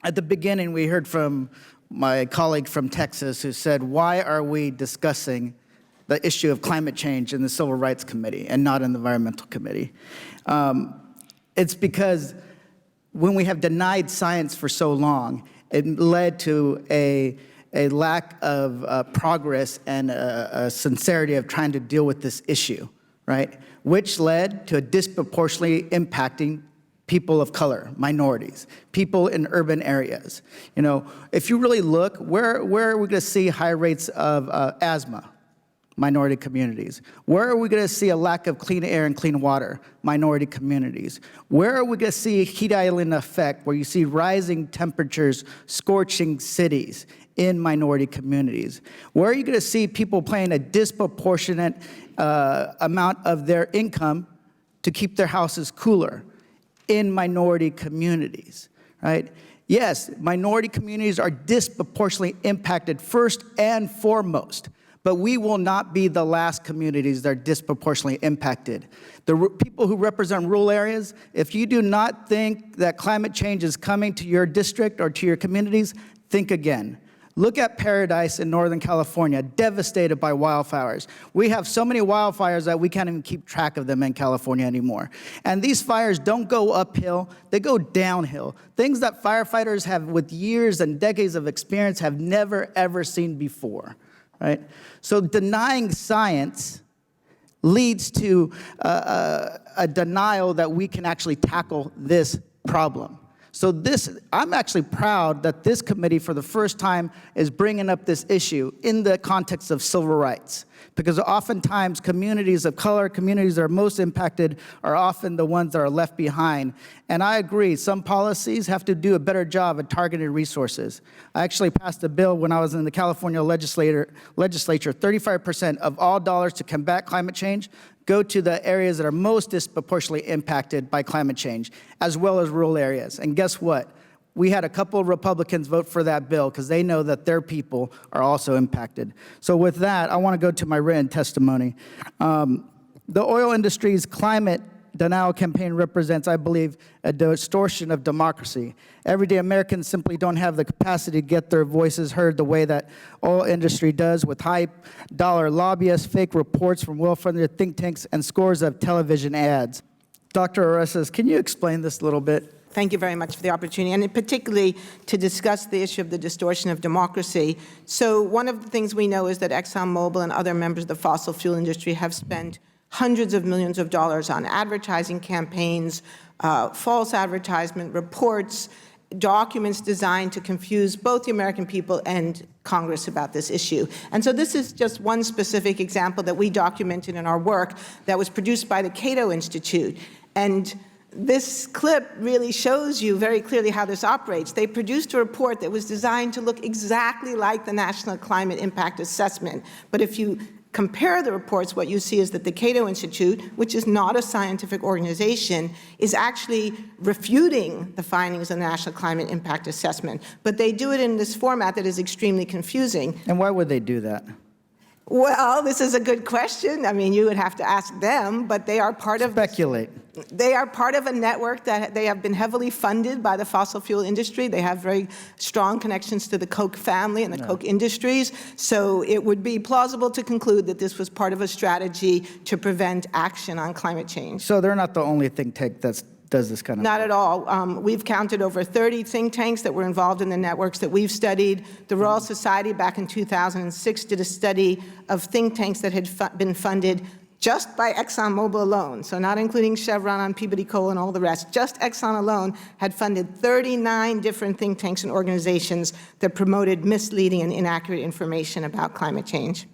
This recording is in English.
At the beginning, we heard from my colleague from Texas who said, why are we discussing the issue of climate change in the Civil Rights Committee and not in the Environmental Committee? It's because when we have denied science for so long, it led to a lack of progress and a sincerity of trying to deal with this issue, right? Which led to a disproportionately impacting people of color, minorities, people in urban areas. You know, if you really look, where are we going to see high rates of asthma? Minority communities. Where are we going to see a lack of clean air and clean water? Minority communities. Where are we going to see a heat island effect where you see rising temperatures scorching cities in minority communities? Where are you going to see people paying a disproportionate amount of their income to keep their houses cooler? In minority communities, right? Yes, minority communities are disproportionately impacted first and foremost, but we will not be the last communities that are disproportionately impacted. The people who represent rural areas, if you do not think that climate change is coming to your district or to your communities, think again. Look at Paradise in Northern California, devastated by wildfires. We have so many wildfires that we can't even keep track of them in California anymore. And these fires don't go uphill, they go downhill. Things that firefighters have with years and decades of experience have never ever seen before, right? So denying science leads to a denial that we can actually tackle this problem. So I'm actually proud that this committee for the first time is bringing up this issue in the context of civil rights. Because oftentimes communities of color, communities that are most impacted are often the ones that are left behind. And I agree, some policies have to do a better job at targeted resources. I actually passed a bill when I was in the California legislature, 35% of all dollars to combat climate change go to the areas that are most disproportionately impacted by climate change, as well as rural areas. And guess what? We had a couple of Republicans vote for that bill because they know that their people are also impacted. So with that, I want to go to my written testimony. The oil industry's climate denial campaign represents, I believe, a distortion of democracy. Everyday Americans simply don't have the capacity to get their voices heard the way that oil industry does, with high-dollar lobbyists, fake reports from well-funded think tanks, and scores of television ads. Dr. Orestes, can you explain this a little bit? Thank you very much for the opportunity, and particularly to discuss the issue of the distortion of democracy. So one of the things we know is that ExxonMobil and other members of the fossil fuel industry have spent hundreds of millions of dollars on advertising campaigns, false advertisement reports, documents designed to confuse both the American people and Congress about this issue. And so this is just one specific example that we documented in our work that was produced by the Cato Institute. And this clip really shows you very clearly how this operates. They produced a report that was designed to look exactly like the National Climate Impact Assessment. But if you compare the reports, what you see is that the Cato Institute, which is not a scientific organization, is actually refuting the findings of the National Climate Impact Assessment. But they do it in this format that is extremely confusing. And why would they do that? Well, this is a good question. I mean, you would have to ask them, but they are part of— Speculate. They are part of a network that they have been heavily funded by the fossil fuel industry. They have very strong connections to the Koch family and the Koch industries. So it would be plausible to conclude that this was part of a strategy to prevent action on climate change. So they're not the only think tank that does this kind of Not at all. We've counted over 30 think tanks that were involved in the networks that we've studied. The Royal Society back in 2006 did a study of think tanks that had been funded just by ExxonMobil alone, so not including Chevron and Peabody Coal and all the rest. Just Exxon alone had funded 39 different think tanks and organizations that promoted misleading and inaccurate information about climate change.